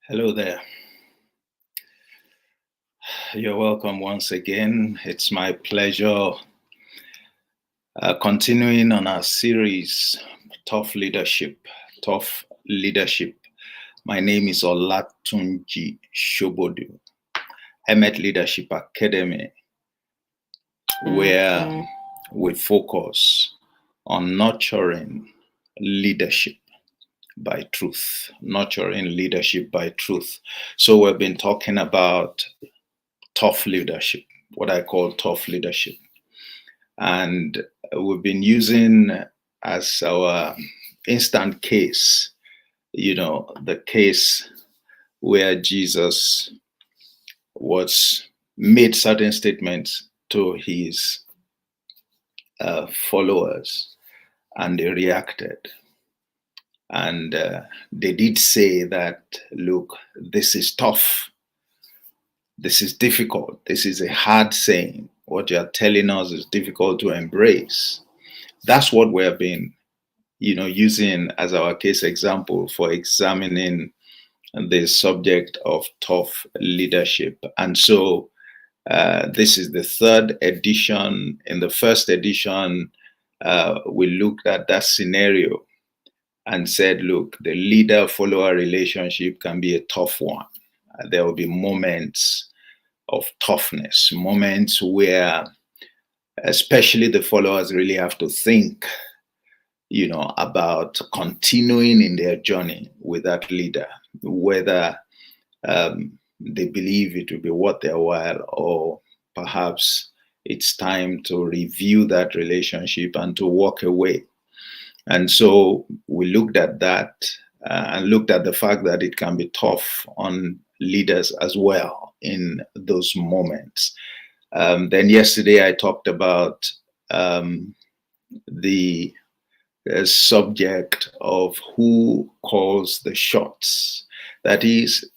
Hello there. You're welcome once again. It's my pleasure continuing on our series, Tough Leadership. Tough Leadership. My name is Olatunji Shobodu. Emet Leadership Academy, where we focus on nurturing leadership by truth. Nurturing leadership by truth. So we've been talking about tough leadership, what I call tough leadership. And we've been using as our instant case, the case where Jesus made certain statements to his followers, and they reacted. And they did say that, look, this is tough. This is difficult. This is a hard saying. What you're telling us is difficult to embrace. That's what we have been, using as our case example for examining the subject of tough leadership. And so this is the third edition. In the first edition, we looked at that scenario and said, look, the leader-follower relationship can be a tough one. There will be moments of toughness, moments where especially the followers really have to think, about continuing in their journey with that leader, whether they believe it will be worth their while, or perhaps it's time to review that relationship and to walk away. And so we looked at that and looked at the fact that it can be tough on leaders as well in those moments. Then yesterday I talked about the subject of who calls the shots. That is,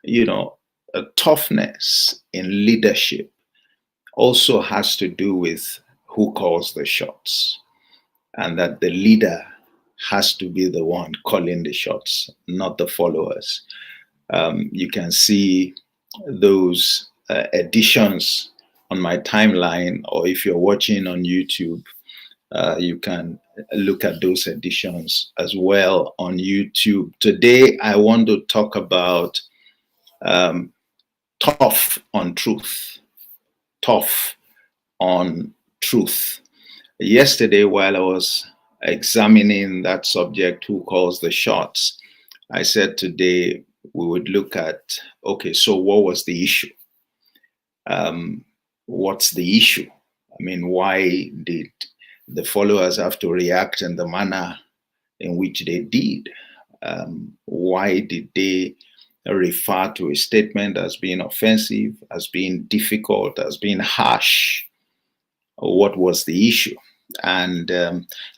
a toughness in leadership also has to do with who calls the shots, and that the leader has to be the one calling the shots, not the followers. You can see those editions on my timeline, or if you're watching on YouTube, you can look at those editions as well on YouTube. Today, I want to talk about tough on truth. Tough on truth. Yesterday, while I was examining that subject, who calls the shots, I said today we would look at, okay, so what was the issue? What's the issue? I mean, why did the followers have to react in the manner in which they did? Why did they refer to a statement as being offensive, as being difficult, as being harsh? What was the issue? And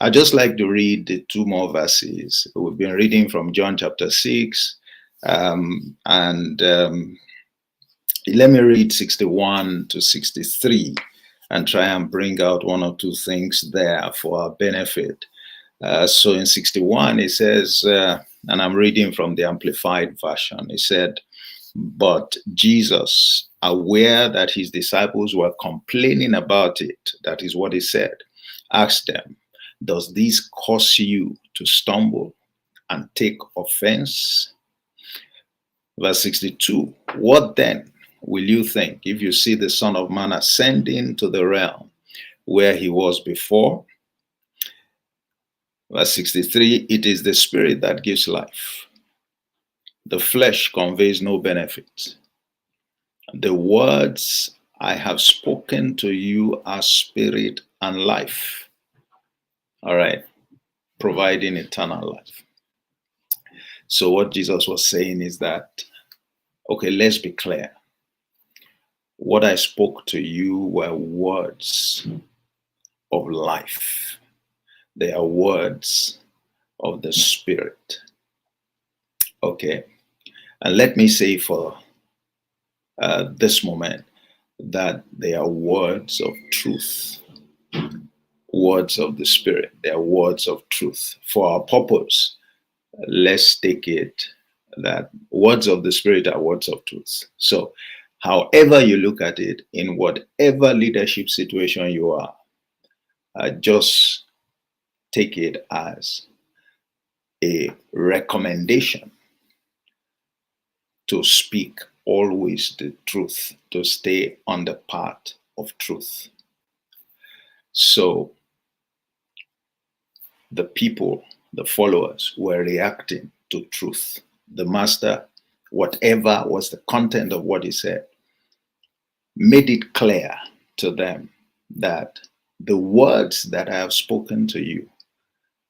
I'd just like to read the two more verses. We've been reading from John chapter 6, and let me read 61 to 63 and try and bring out one or two things there for our benefit. So in 61, it says, and I'm reading from the Amplified Version, it said, but Jesus, aware that his disciples were complaining about it, that is what he said, asked them, does this cause you to stumble and take offense? Verse 62, what then will you think if you see the Son of Man ascending to the realm where he was before? Verse 63, it is the Spirit that gives life. The flesh conveys no benefit. The words I have spoken to you are spirit and life. All right, providing eternal life. So what Jesus was saying is that, okay, let's be clear. What I spoke to you were words of life. They are words of the Spirit. Okay. And let me say for this moment that they are words of truth. Words of the Spirit. They are words of truth. For our purpose, let's take it that words of the Spirit are words of truth. So, however you look at it, in whatever leadership situation you are, just take it as a recommendation to speak always the truth, to stay on the path of truth. So the people, the followers, were reacting to truth. The master, whatever was the content of what he said, made it clear to them that the words that I have spoken to you,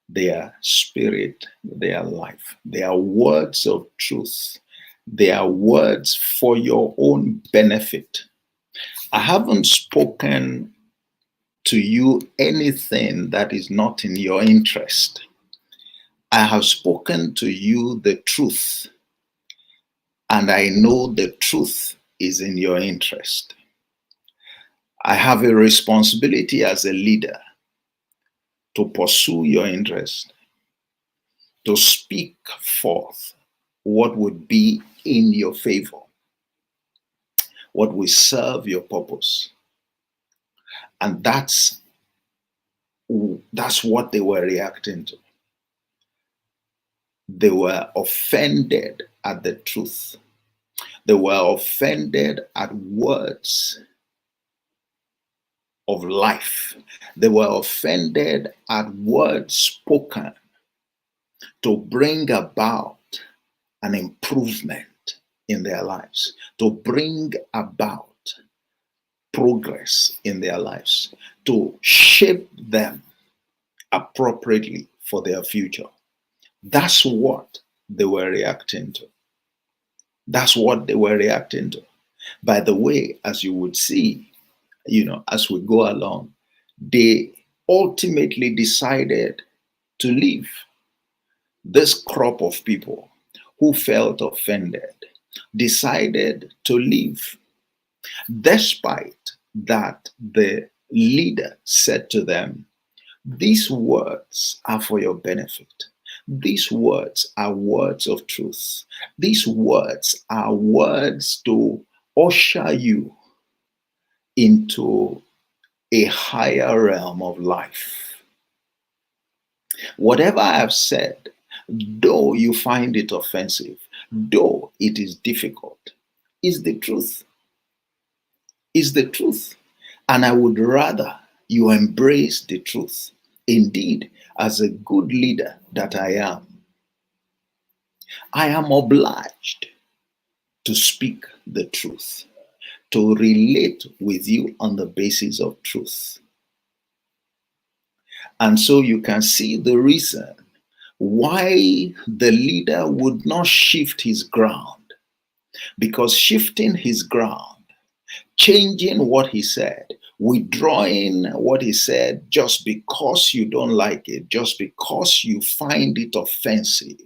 they are spirit, they are life, they are words of truth, they are words for your own benefit. I haven't spoken to you anything that is not in your interest. I have spoken to you the truth, and I know the truth is in your interest. I have a responsibility as a leader to pursue your interest, to speak forth what would be in your favor, what will serve your purpose. And that's what they were reacting to. They were offended at the truth. They were offended at words of life. They were offended at words spoken to bring about an improvement in their lives, to bring about progress in their lives, to shape them appropriately for their future. That's what they were reacting to. That's what they were reacting to. By the way, as you would see, as we go along, they ultimately decided to leave. This crop of people who felt offended decided to leave, despite that the leader said to them, these words are for your benefit. These words are words of truth. These words are words to usher you into a higher realm of life. Whatever I have said, though you find it offensive, though it is difficult, is the truth. Is the truth. And I would rather you embrace the truth. Indeed, as a good leader that I am obliged to speak the truth, to relate with you on the basis of truth. And so you can see the reason why the leader would not shift his ground. Because shifting his ground, changing what he said, withdrawing what he said just because you don't like it, just because you find it offensive,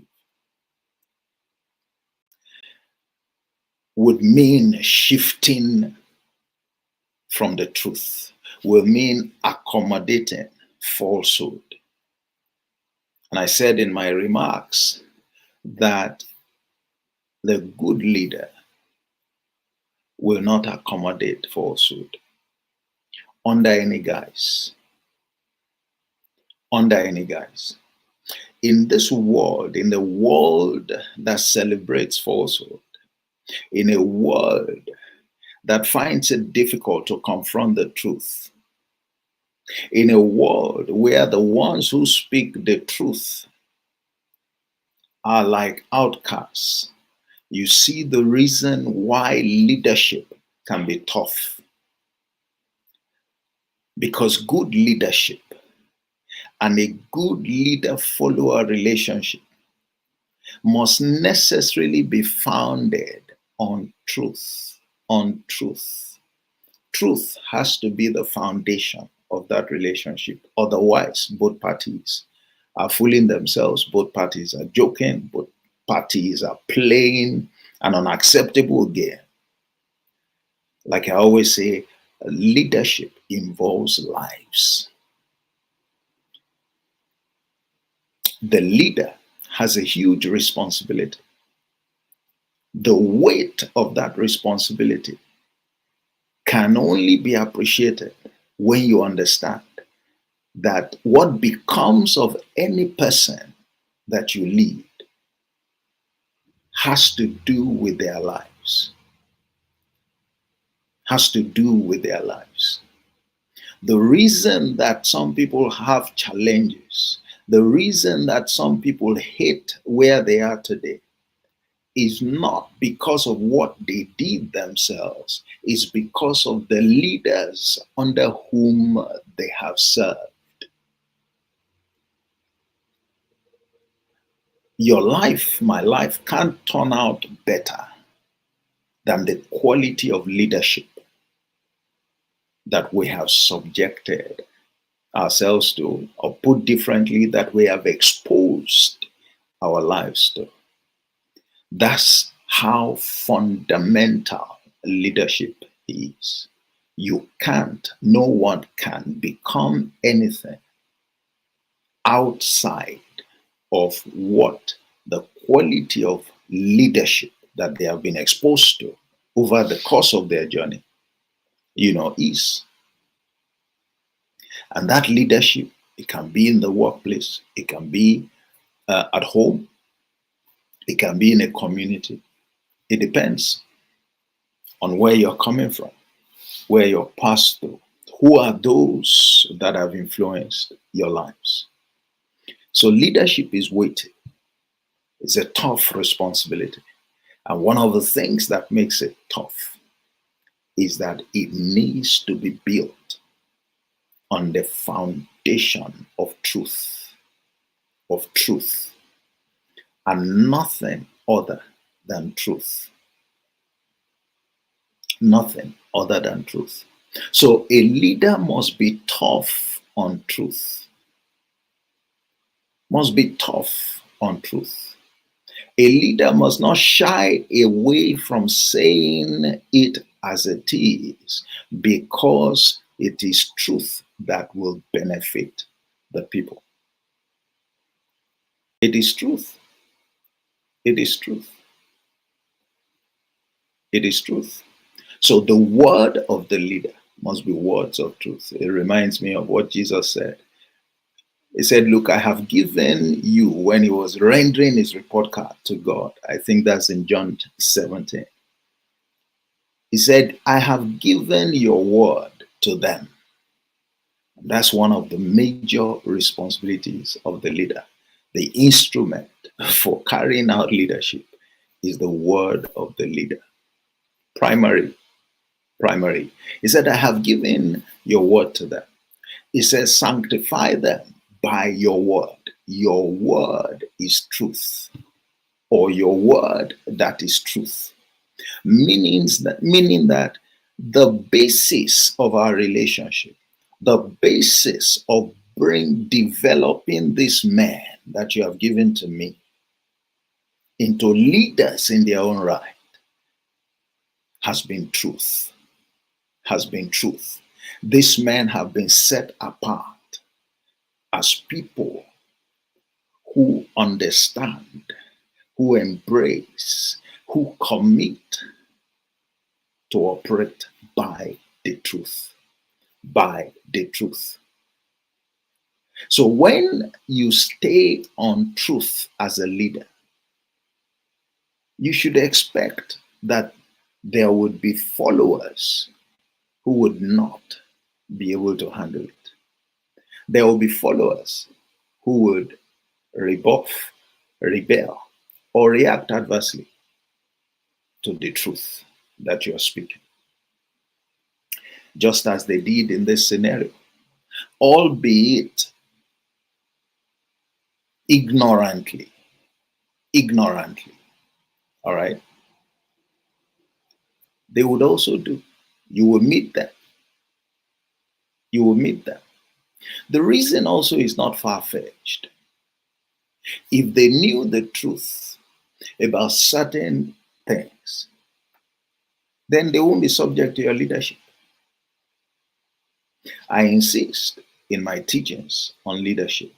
would mean shifting from the truth, will mean accommodating falsehood. And I said in my remarks that the good leader will not accommodate falsehood under any guise. Under any guise. In this world, in the world that celebrates falsehood, in a world that finds it difficult to confront the truth, in a world where the ones who speak the truth are like outcasts, you see the reason why leadership can be tough. Because good leadership and a good leader-follower relationship must necessarily be founded on truth. On truth. Truth has to be the foundation of that relationship. Otherwise, both parties are fooling themselves, both parties are joking, both parties are playing an unacceptable game. Like I always say, leadership involves lives. The leader has a huge responsibility. The weight of that responsibility can only be appreciated when you understand that what becomes of any person that you lead has to do with their lives. Has to do with their lives. The reason that some people have challenges, the reason that some people hate where they are today, is not because of what they did themselves, it's because of the leaders under whom they have served. Your life, my life, can't turn out better than the quality of leadership that we have subjected ourselves to, or put differently, that we have exposed our lives to. That's how fundamental leadership is. You can't, no one can become anything outside of what the quality of leadership that they have been exposed to over the course of their journey, is. And that leadership, it can be in the workplace, it can be at home, it can be in a community. It depends on where you're coming from, where you're passed through. Who are those that have influenced your lives? So leadership is weighty. It's a tough responsibility. And one of the things that makes it tough is that it needs to be built on the foundation of truth, and nothing other than truth. Nothing other than truth. So a leader must be tough on truth. Must be tough on truth. A leader must not shy away from saying it as it is, because it is truth that will benefit the people. It is truth. It is truth. It is truth. So the word of the leader must be words of truth. It reminds me of what Jesus said. He said, look, I have given you, when he was rendering his report card to God. I think that's in John 17. He said, I have given your word to them. That's one of the major responsibilities of the leader. The instrument for carrying out leadership is the word of the leader. Primary. He said, I have given your word to them. He says, sanctify them by your word. Your word is truth, or your word that is truth. Meaning that the basis of our relationship, the basis of developing this man that you have given to me into leaders in their own right, has been truth. These men have been set apart as people who understand, who embrace, who commit to operate by the truth. By the truth. So when you stay on truth as a leader, you should expect that there would be followers who would not be able to handle it. There will be followers who would rebuff, rebel, or react adversely to the truth that you're speaking. Just as they did in this scenario, albeit ignorantly, all right? They would also do. You will meet them. The reason also is not far-fetched. If they knew the truth about certain things, then they won't be subject to your leadership. I insist in my teachings on leadership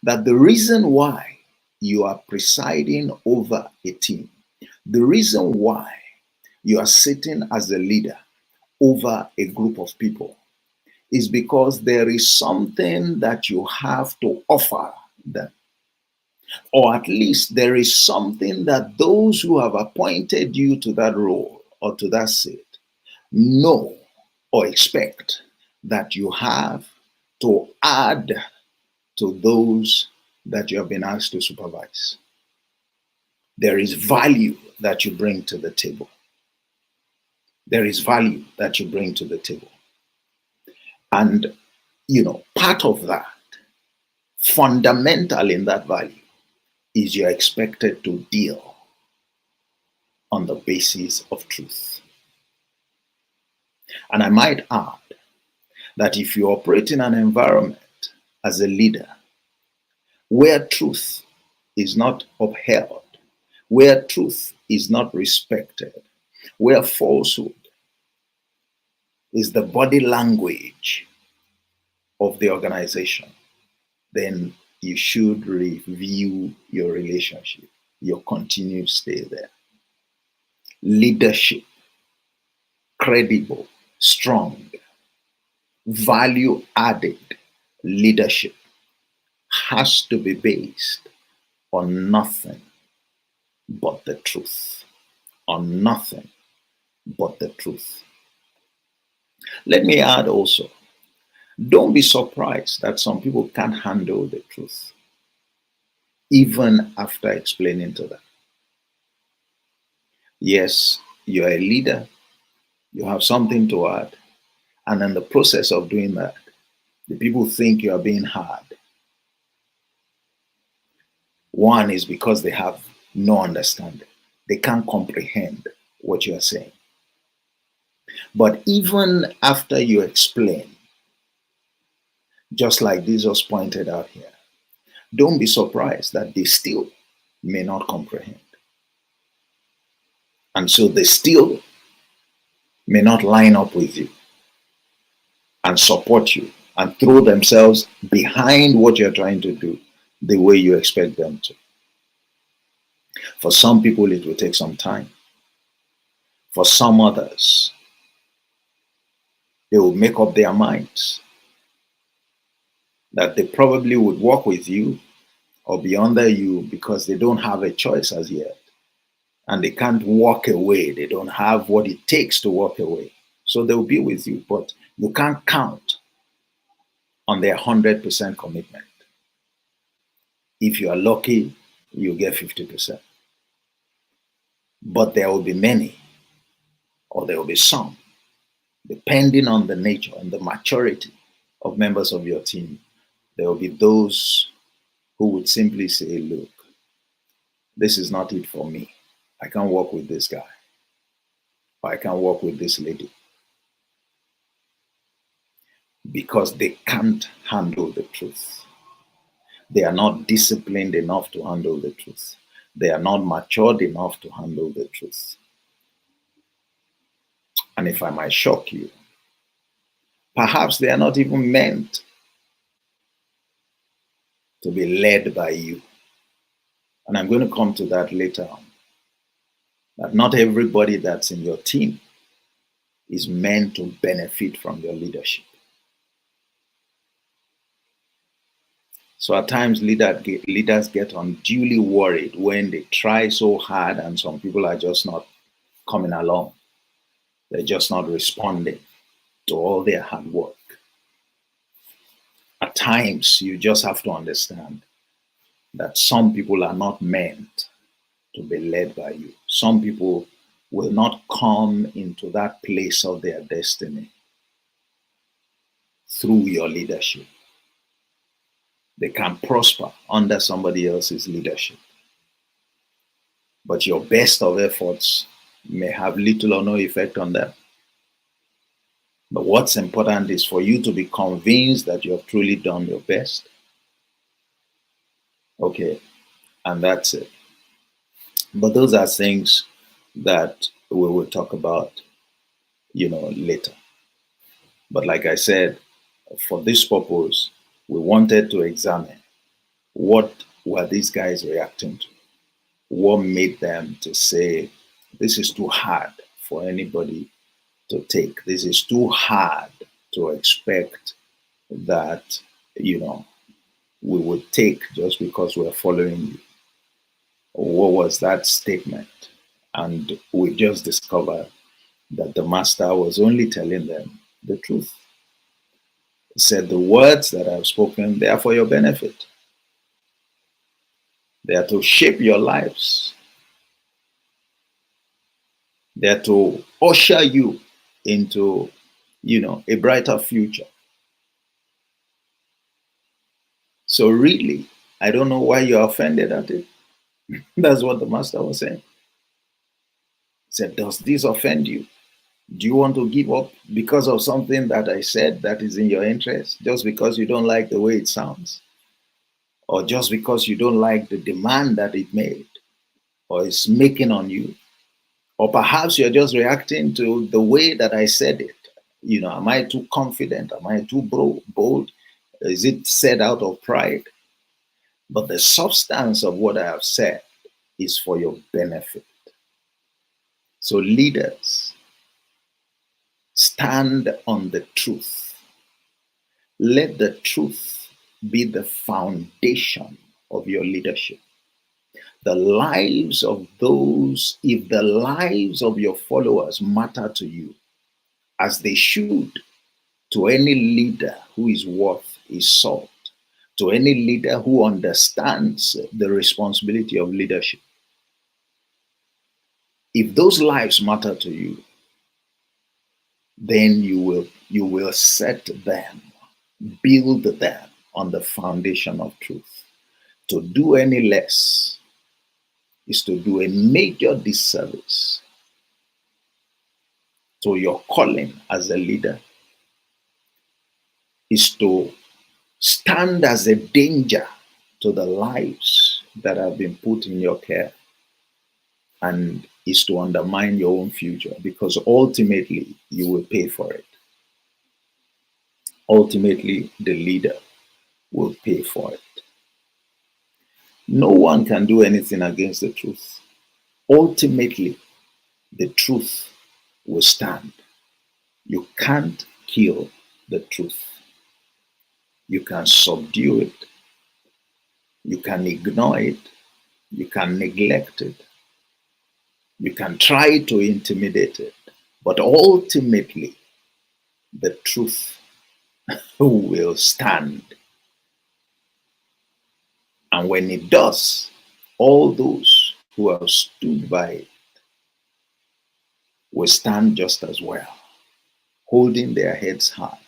that the reason why you are presiding over a team, The reason why you are sitting as a leader over a group of people is because there is something that you have to offer them. Or at least there is something that those who have appointed you to that role or to that seat know or expect that you have to add to those that you have been asked to supervise. There is value that you bring to the table. There is value that you bring to the table. And, part of that, fundamental in that value, is you're expected to deal on the basis of truth. And I might add that if you operate in an environment as a leader where truth is not upheld, where truth is not respected, where falsehood is the body language of the organization, then you should review your relationship, your continued stay there. Leadership, credible, strong, value added leadership has to be based on nothing but the truth. On nothing but the truth. Let me add also, don't be surprised that some people can't handle the truth, even after explaining to them. Yes, you're a leader, you have something to add, and in the process of doing that, the people think you are being hard. One is because they have no understanding. They can't comprehend what you are saying. But even after you explain, just like Jesus pointed out here, don't be surprised that they still may not comprehend. And so they still may not line up with you and support you and throw themselves behind what you're trying to do the way you expect them to. For some people, it will take some time. For some others, they will make up their minds that they probably would work with you or be under you because they don't have a choice as yet. And they can't walk away. They don't have what it takes to walk away. So they'll be with you, but you can't count on their 100% commitment. If you are lucky, you get 50%. But there will be many, or there will be some, depending on the nature and the maturity of members of your team. There will be those who would simply say, look, this is not it for me. I can't work with this guy. Or I can't work with this lady. Because they can't handle the truth. They are not disciplined enough to handle the truth. They are not matured enough to handle the truth. And if I might shock you, perhaps they are not even meant to be led by you. And I'm going to come to that later on. That not everybody that's in your team is meant to benefit from your leadership. So at times leaders get unduly worried when they try so hard and some people are just not coming along. They're just not responding to all their hard work. At times you just have to understand that some people are not meant to be led by you. Some people will not come into that place of their destiny through your leadership. They can prosper under somebody else's leadership. But your best of efforts may have little or no effect on them. But what's important is for you to be convinced that you have truly done your best. Okay, and that's it. But those are things that we will talk about, later. But like I said, for this purpose, we wanted to examine what were these guys reacting to? what made them to say, this is too hard for anybody to take. This is too hard to expect that, we would take just because we're following you. What was that statement? And we just discovered that the master was only telling them the truth. He said, the words that I've spoken, they are for your benefit. They are to shape your lives. They are to usher you into, a brighter future. So really, I don't know why you're offended at it. That's what the master was saying. He said, does this offend you? Do you want to give up because of something that I said that is in your interest, just because you don't like the way it sounds? Or just because you don't like the demand that it made or is making on you? Or perhaps you're just reacting to the way that I said it. Am I too confident? Am I too bold? Is it said out of pride? But the substance of what I have said is for your benefit. So leaders, stand on the truth. Let the truth be the foundation of your leadership. The lives of those, if the lives of your followers matter to you, as they should, to any leader who is worth his salt, to any leader who understands the responsibility of leadership. If those lives matter to you, then you will set them, build them on the foundation of truth. To do any less is to do a major disservice to your calling as a leader, is to stand as a danger to the lives that have been put in your care, and is to undermine your own future, because ultimately you will pay for it. Ultimately, the leader will pay for it. No one can do anything against the truth. Ultimately, the truth will stand. You can't kill the truth. You can subdue it. You can ignore it. You can neglect it. You can try to intimidate it. But ultimately, the truth will stand. And when it does, all those who have stood by it will stand just as well, holding their heads high.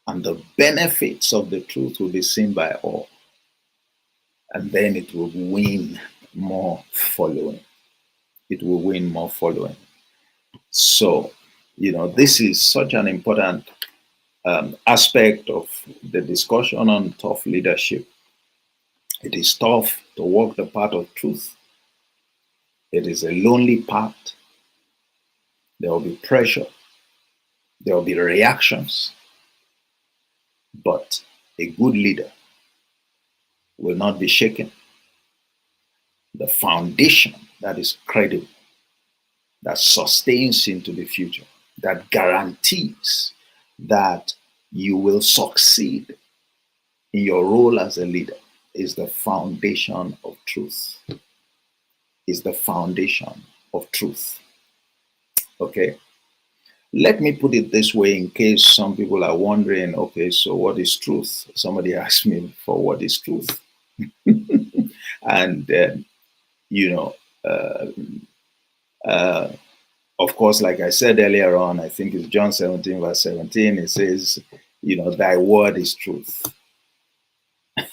And the benefits of the truth will be seen by all. And then it will win more following. It will win more following. So, this is such an important aspect of the discussion on tough leadership. It is tough to walk the path of truth. It is a lonely path. There will be pressure. There will be reactions. But a good leader will not be shaken. The foundation that is credible, that sustains into the future, that guarantees that you will succeed in your role as a leader, is the foundation of truth. Is the foundation of truth. Okay? Let me put it this way, in case some people are wondering, okay, so what is truth? Somebody asked me for what is truth. And, of course, like I said earlier on, I think it's John 17, verse 17, it says, thy word is truth.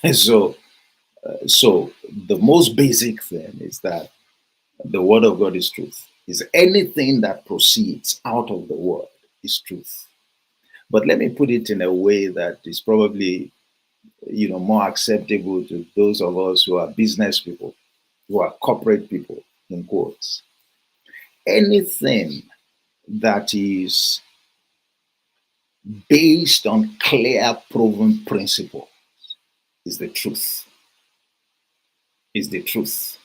So the most basic thing is that the word of God is truth. Is anything that proceeds out of the word is truth. But let me put it in a way that is probably, more acceptable to those of us who are business people, who are corporate people, in quotes. Anything that is based on clear, proven principle is the truth. is the truth.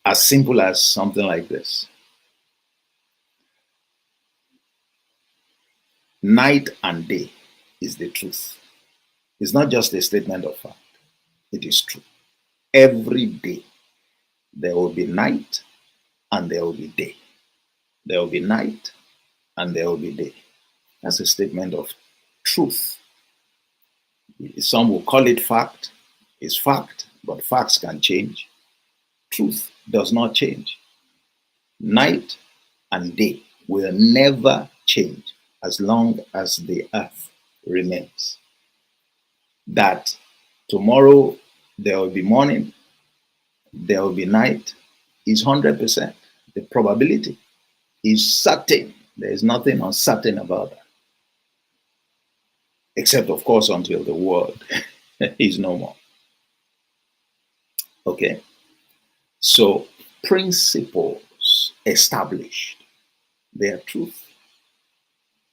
As simple as something like this. Night and day is the truth. It's not just a statement of fact. It is true. Every day there will be night and there will be day. There will be night and there will be day. That's a statement of truth. Some will call it fact. It's fact, but facts can change. Truth does not change. Night and day will never change as long as the earth remains. That tomorrow there will be morning, there will be night is 100%. The probability is certain. There is nothing uncertain about that. Except, of course, until the world is no more. Okay? So, principles established, they are truth.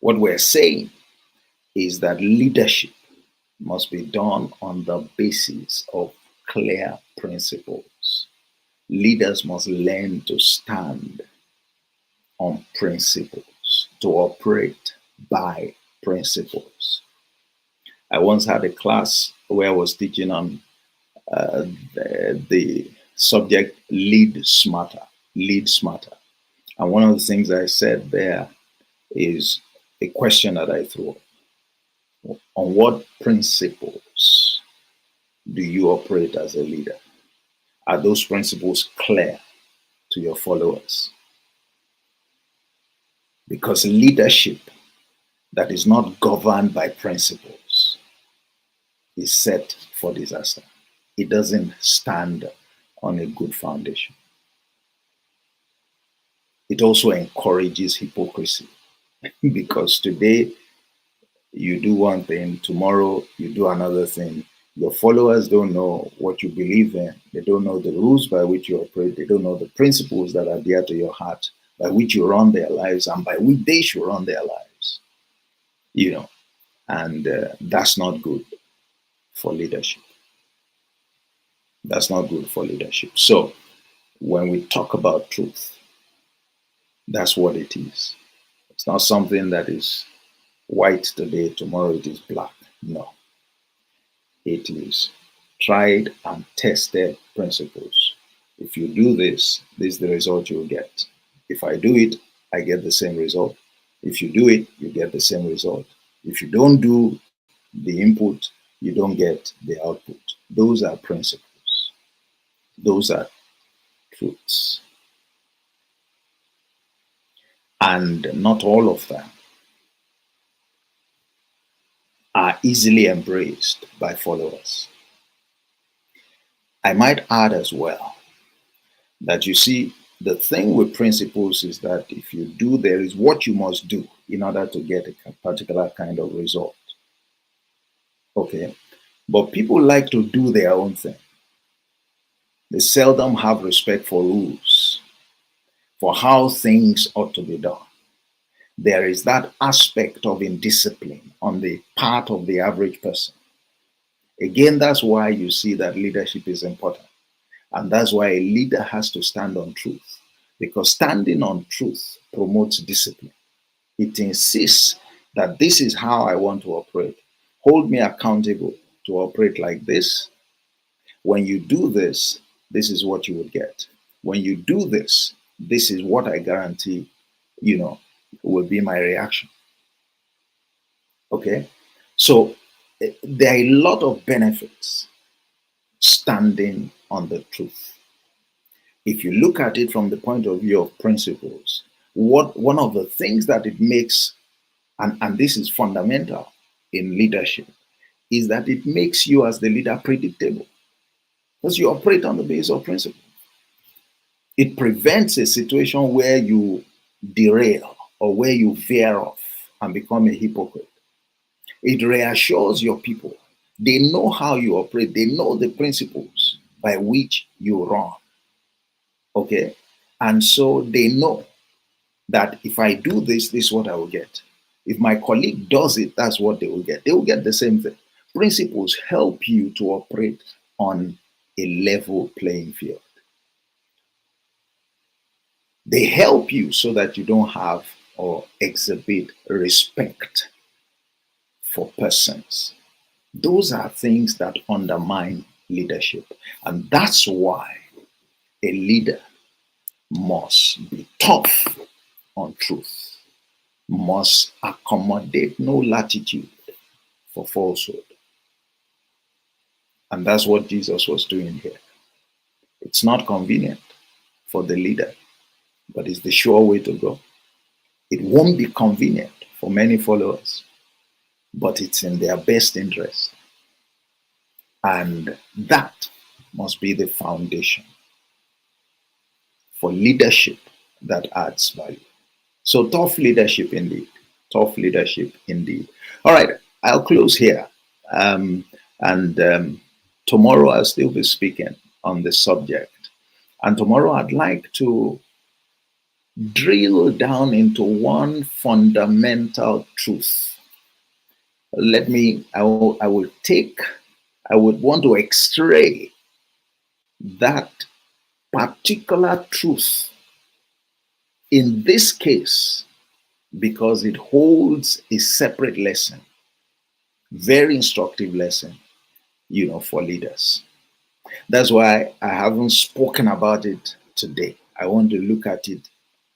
What we're saying is that leadership must be done on the basis of clear principles. Leaders must learn to stand on principles, to operate by principles. I once had a class where I was teaching on the subject lead smarter, lead smarter. And one of the things I said there is a question that I threw up. On what principles do you operate as a leader? Are those principles clear to your followers? Because leadership that is not governed by principles is set for disaster. It doesn't stand on a good foundation. It also encourages hypocrisy because today you do one thing, tomorrow you do another thing. Your followers don't know what you believe in. They don't know the rules by which you operate. They don't know the principles that are dear to your heart, by which you run their lives and by which they should run their lives. And that's not good for leadership. That's not good for leadership. So when we talk about truth, that's what it is. It's not something that is white today, tomorrow it is black. No. It is tried and tested principles. If you do this, this is the result you will get. If I do it, I get the same result. If you do it, you get the same result. If you don't do the input, you don't get the output. Those are principles. Those are truths. And not all of them are easily embraced by followers. I might add as well that you see, the thing with principles is that if you do, there is what you must do in order to get a particular kind of result. Okay? But people like to do their own thing. They seldom have respect for rules, for how things ought to be done. There is that aspect of indiscipline on the part of the average person. Again, that's why you see that leadership is important. And that's why a leader has to stand on truth. Because standing on truth promotes discipline. It insists that this is how I want to operate. Hold me accountable to operate like this. When you do this, this is what you will get. When you do this, this is what I guarantee, will be my reaction. Okay? So there are a lot of benefits standing on the truth. If you look at it from the point of view of principles, one of the things that it makes, and this is fundamental in leadership, is that it makes you as the leader predictable. Because you operate on the basis of principle. It prevents a situation where you derail or where you veer off and become a hypocrite. It reassures your people. They know how you operate. They know the principles by which you run. Okay? And so they know that if I do this, this is what I will get. If my colleague does it, that's what they will get. They will get the same thing. Principles help you to operate on a level playing field. They help you so that you don't have or exhibit respect for persons. Those are things that undermine leadership. And that's why a leader must be tough on truth, must accommodate no latitude for falsehood. And that's what Jesus was doing here. It's not convenient for the leader, but it's the sure way to go. It won't be convenient for many followers, but it's in their best interest. And that must be the foundation for leadership that adds value. So tough leadership indeed. Tough leadership indeed. All right, I'll close here. And tomorrow I'll still be speaking on the subject. And tomorrow I'd like to drill down into one fundamental truth. I would want to extray that particular truth in this case because it holds a separate lesson, very instructive lesson, for leaders. That's why I haven't spoken about it today. I want to look at it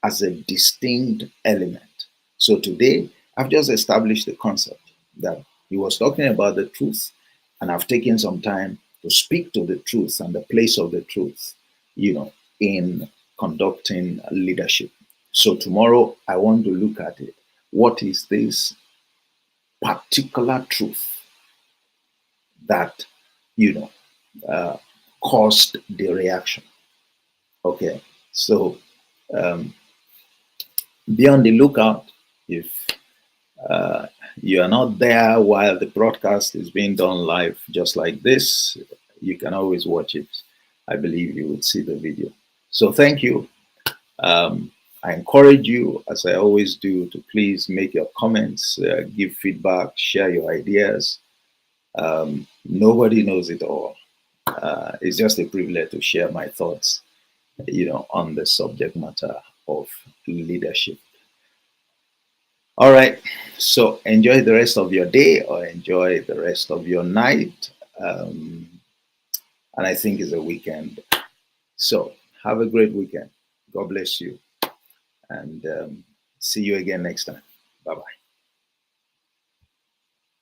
as a distinct element. So today, I've just established the concept that he was talking about the truth, and I've taken some time to speak to the truth and the place of the truth, in conducting leadership. So tomorrow, I want to look at it. What is this particular truth that, caused the reaction? Okay, so be on the lookout. If you are not there while the broadcast is being done live, just like this, you can always watch it. I believe you would see the video. So thank you. I encourage you, as I always do, to please make your comments, give feedback, share your ideas. Nobody knows it all. It's just a privilege to share my thoughts, on the subject matter of leadership. All right. So enjoy the rest of your day or enjoy the rest of your night. And I think it's a weekend. So have a great weekend. God bless you. And see you again next time. Bye-bye.